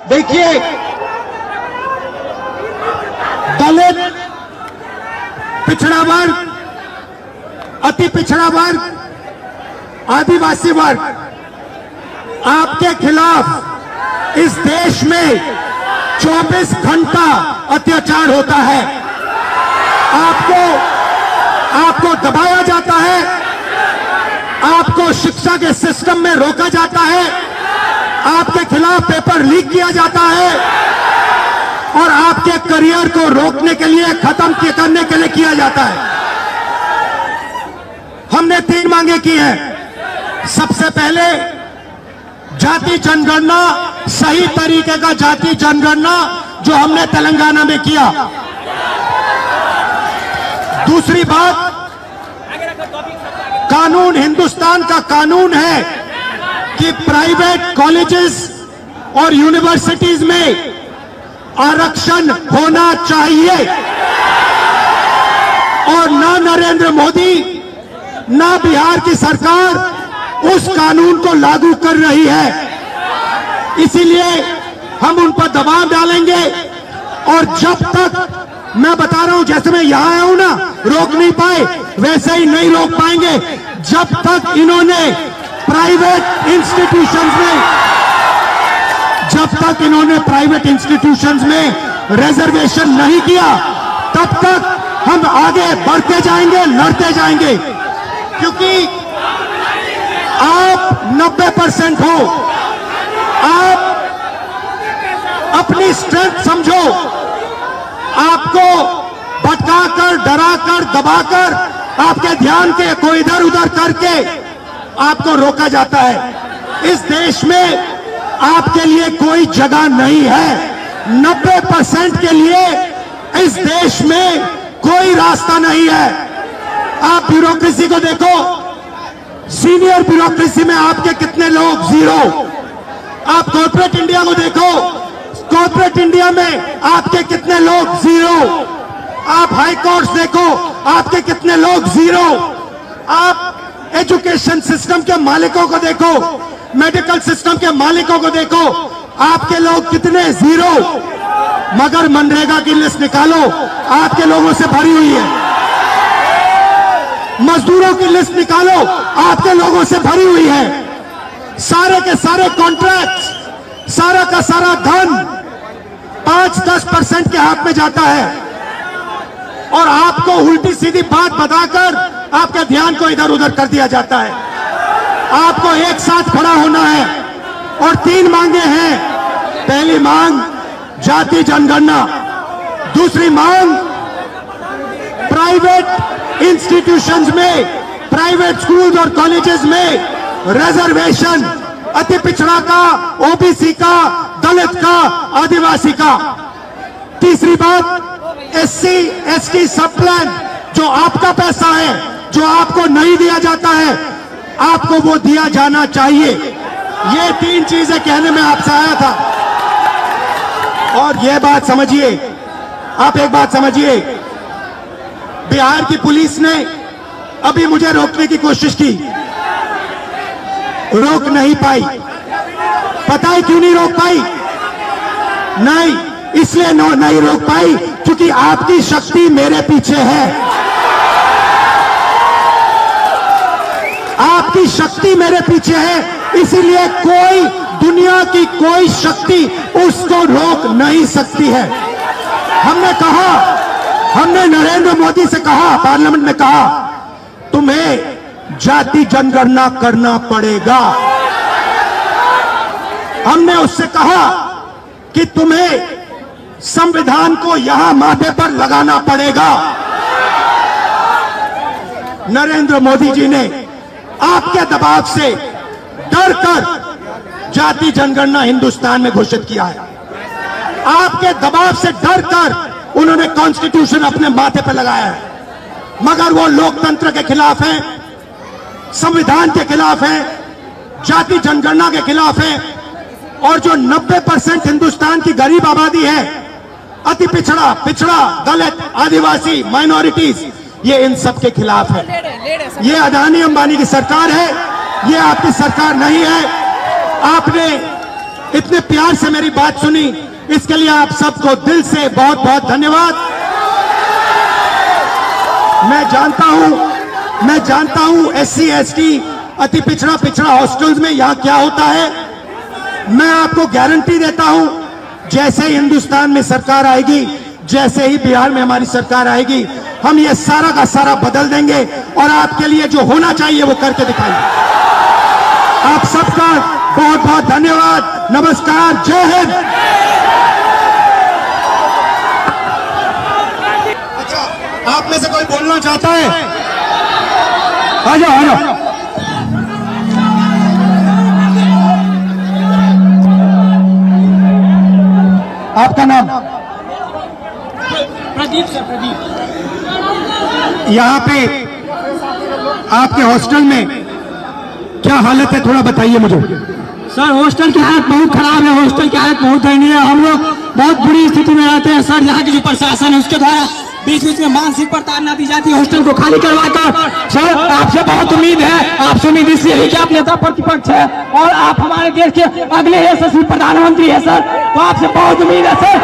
देखिए, दलित, पिछड़ा वर्ग, अति पिछड़ा वर्ग, आदिवासी वर्ग, आपके खिलाफ इस देश में 24 घंटा अत्याचार होता है। आपको दबाया जाता है, आपको शिक्षा के सिस्टम में रोका जाता है, आपके खिलाफ पेपर लीक किया जाता है और आपके करियर को रोकने के लिए, खत्म करने के लिए किया जाता है। हमने 3 मांगे की हैं। सबसे पहले जाति जनगणना, सही तरीके का जाति जनगणना जो हमने तेलंगाना में किया। दूसरी बात, कानून, हिंदुस्तान का कानून है कि प्राइवेट कॉलेजेस और यूनिवर्सिटीज में आरक्षण होना चाहिए और ना नरेंद्र मोदी ना बिहार की सरकार उस कानून को लागू कर रही है। इसीलिए हम उन पर दबाव डालेंगे और जब तक, मैं बता रहा हूं, जैसे मैं यहां आया हूं ना, रोक नहीं पाए, वैसे ही नहीं रोक पाएंगे जब तक इन्होंने प्राइवेट इंस्टीट्यूशंस में रिजर्वेशन नहीं किया, तब तक हम आगे बढ़ते जाएंगे, लड़ते जाएंगे। क्योंकि आप 90% हो, आप अपनी स्ट्रेंथ समझो, आपको भटकाकर, डराकर, दबाकर, आपके ध्यान को इधर उधर करके आपको रोका जाता है। इस देश में आपके लिए कोई जगह नहीं है। 90% के लिए इस देश में कोई रास्ता नहीं है। आप ब्यूरोक्रेसी को देखो, सीनियर ब्यूरोक्रेसी में आपके कितने लोग? 0। आप कॉर्पोरेट इंडिया को देखो, कॉर्पोरेट इंडिया में आपके कितने लोग? 0। आप हाई कोर्ट्स देखो, आपके कितने लोग? 0। आप एजुकेशन सिस्टम के मालिकों को देखो, मेडिकल सिस्टम के मालिकों को देखो, आपके लोग कितने? 0। मगर मनरेगा की लिस्ट निकालो, आपके लोगों से भरी हुई है। मजदूरों की लिस्ट निकालो, आपके लोगों से भरी हुई है। सारे के सारे कॉन्ट्रैक्ट, सारा का सारा धन 5-10% के हाथ में जाता है और आपको उल्टी सीधी बात बताकर आपके ध्यान को इधर उधर कर दिया जाता है। आपको एक साथ खड़ा होना है और 3 मांगे हैं। पहली मांग जाति जनगणना, दूसरी मांग प्राइवेट इंस्टीट्यूशंस में, प्राइवेट स्कूल और कॉलेजेस में रिजर्वेशन, अति पिछड़ा का, ओबीसी का, दलित का, आदिवासी का। तीसरी बात, एससी एसटी सब प्लान, जो आपका पैसा है, जो आपको नहीं दिया जाता है, आपको वो दिया जाना चाहिए। ये 3 चीजें कहने में आपसे आया था। और ये बात समझिए, आप एक बात समझिए, बिहार की पुलिस ने अभी मुझे रोकने की कोशिश की, रोक नहीं पाई। पता है क्यों नहीं रोक पाई? नहीं, इसलिए नहीं रोक पाई क्योंकि आपकी शक्ति मेरे पीछे है। आपकी शक्ति मेरे पीछे है, इसीलिए कोई, दुनिया की कोई शक्ति उसको रोक नहीं सकती है। हमने कहा, हमने नरेंद्र मोदी से कहा, पार्लियामेंट में कहा, तुम्हें जाति जनगणना करना पड़ेगा। हमने उससे कहा कि तुम्हें संविधान को यहां माथे पर लगाना पड़ेगा। नरेंद्र मोदी जी ने आपके दबाव से डरकर जाति जनगणना हिंदुस्तान में घोषित किया है। आपके दबाव से डरकर उन्होंने कॉन्स्टिट्यूशन अपने माथे पर लगाया है। मगर वो लोकतंत्र के खिलाफ हैं, संविधान के खिलाफ हैं, जाति जनगणना के खिलाफ हैं। और जो 90% हिंदुस्तान की गरीब आबादी है, अति पिछड़ा, दलित, आदिवासी, माइनॉरिटीज, ये इन सब के खिलाफ है। ये अदानी अंबानी की सरकार है, ये आपकी सरकार नहीं है। आपने इतने प्यार से मेरी बात सुनी, इसके लिए आप सबको दिल से बहुत बहुत धन्यवाद। मैं जानता हूं SC ST अति पिछड़ा हॉस्टल्स में यहां क्या होता है। मैं आपको गारंटी देता हूं, जैसे ही हिंदुस्तान में सरकार आएगी, जैसे ही बिहार में हमारी सरकार आएगी, हम ये सारा का सारा बदल देंगे और आपके लिए जो होना चाहिए वो करके दिखाएंगे। आप सबका बहुत बहुत धन्यवाद। नमस्कार, जय हिंद। अच्छा, आप में से कोई बोलना चाहता है? आ जाओ। आपका नाम? प्रदीप सर, प्रदीप। यहाँ पे आपके हॉस्टल में क्या हालत है, थोड़ा बताइए मुझे। सर हॉस्टल की हालत बहुत खराब है, हॉस्टल की हालत बहुत दयनीय है। हम लोग बहुत बुरी स्थिति में रहते हैं सर। यहाँ की जो प्रशासन है उसके द्वारा बीच बीच में मानसिक प्रताड़ना दी जाती है हॉस्टल को खाली करवाकर। सर आपसे बहुत उम्मीद है, आपसे उम्मीद इसलिए है कि आप नेता प्रतिपक्ष है और आप हमारे देश के अगले यशस्वी प्रधानमंत्री है सर, तो आपसे बहुत उम्मीद है सर।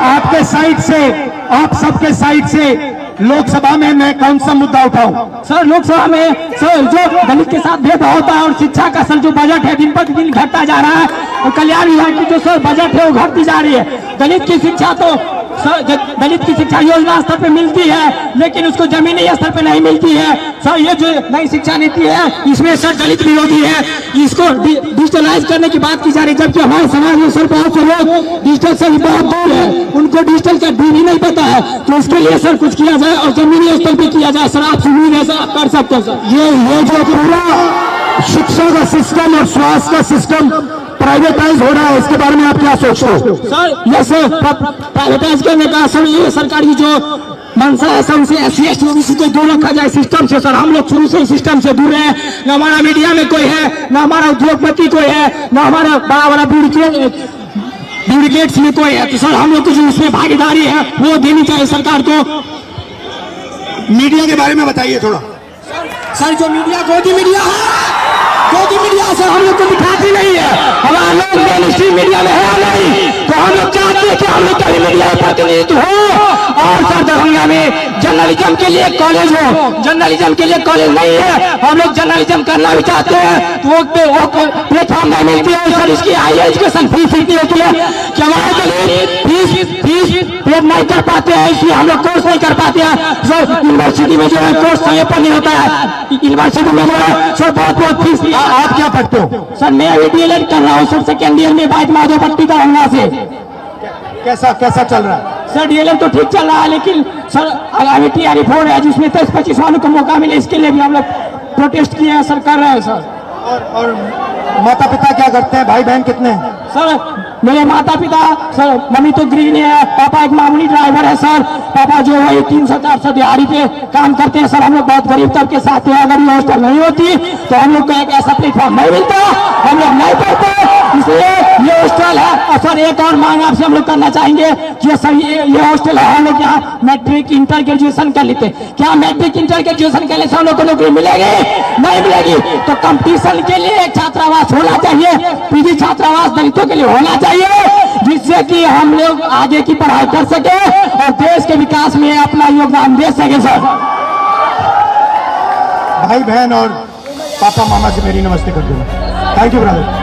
आपके साइड से, आप सबके साइड से लोकसभा में मैं कौन सा मुद्दा उठाऊं? सर लोकसभा में सर जो दलित के साथ भेदभाव होता है और शिक्षा का सर जो बजट है दिन प्रतिदिन घटता जा रहा है और कल्याण विभाग की जो सर बजट है वो घटती जा रही है। दलित की शिक्षा तो सर दलित की शिक्षा योजना स्तर पे मिलती है लेकिन उसको जमीनी स्तर पे नहीं मिलती है सर। ये जो नई शिक्षा नीति है इसमें सर दलित विरोधी है, इसको डिजिटलाइज करने की बात की जा रही है, जबकि हमारे समाज में सर बहुत से लोग डिजिटल से बहुत दूर है, उनको डिजिटल का डी भी नहीं पता है। तो इसके लिए सर कुछ किया जाए और जमीनी स्तर पे किया जाए सर। आप उम्मीद है सर आप कर सकते हैं सर। ये जो पूरा शिक्षा का सिस्टम और स्वास्थ्य का सिस्टम प्राइवेटाइज हो रहा है, इसके बारे में आप क्या सोचते हो? सर ये सर प्राइवेटाइज करने का सर ये सरकार की जो मंशा है सर, उसे SC ST OBC को दूर रखा जाए सिस्टम से सर। हम लोग शुरू से सिस्टम से दूर है, न हमारा मीडिया में कोई है, न हमारा उद्योगपति कोई है, न हमारा बड़ा ब्यूरोक्रेट्स में कोई है। तो सर हम लोग की जो उसमें भागीदारी है वो देनी चाहिए सरकार को। मीडिया के बारे में बताइए थोड़ा। सर जो मीडिया गोदी मीडिया सर हम लोग को दिखाती नहीं है, हमारा लोग मेन स्ट्रीम मीडिया में है नहीं, तो हम लोग चाहते हैं कि हम लोग का मीडिया प्रतिनिधित्व हो। और सर दरभंगा में जर्नलिज्म के लिए कॉलेज हो, जर्नलिज्म के लिए कॉलेज नहीं है, हम लोग जर्नलिज्म करना भी चाहते हैं तो वो प्लेटफॉर्म नहीं मिलती है सर। इसकी हायर एजुकेशन फीस इतनी होती है कि हमारे फीस पे नहीं कर पाते हैं, इसलिए हम लोग कोर्स नहीं कर पाते हैं सर। यूनिवर्सिटी में जो है कोर्स समय पर नहीं होता है, यूनिवर्सिटी में जो है सर बहुत फीस। आप क्या पढ़ते हो? सर मैं DLED कर रहा हूँ सर, सेकेंड ईयर में बाइक माधोपट्टी दरभंगा से। कैसा चल रहा है? सर DLED तो ठीक चल रहा है लेकिन सर आगामी TRE 4 है जिसमें 23-25 वालों को मौका मिले, इसके लिए भी हम लोग प्रोटेस्ट किए हैं सर, कर रहे हैं सर। और माता पिता क्या करते हैं, भाई बहन कितने हैं? सर मेरे माता पिता सर, मम्मी तो गृहिणी है, पापा एक मामूली ड्राइवर है सर। पापा जो है 300-400 दिहाड़ी पे काम करते हैं सर। हम लोग बहुत गरीब तबके से आते हैं, अगर ये हॉस्टल नहीं होती तो हम लोग को एक ऐसा प्लेटफॉर्म नहीं मिलता, हम लोग नहीं पढ़ते, इसलिए ये हॉस्टल है। और सर एक और मांग आपसे हम लोग करना चाहेंगे कि सर ये हॉस्टल है, हम लोग यहाँ मैट्रिक इंटर ग्रेजुएशन कर लेते, क्या मैट्रिक इंटर ग्रेजुएशन के लिए हम लोग को नौकरी मिलेगी? नहीं मिलेगी। तो कंपटीशन के लिए छात्रावास होना चाहिए, PG छात्रावास दलितों के लिए होना चाहिए, जिससे कि हम लोग आगे की पढ़ाई कर सके और देश के विकास में अपना योगदान दे सके सर। भाई बहन और पापा मामा से मेरी नमस्ते कर दूंगा। Thank you brother.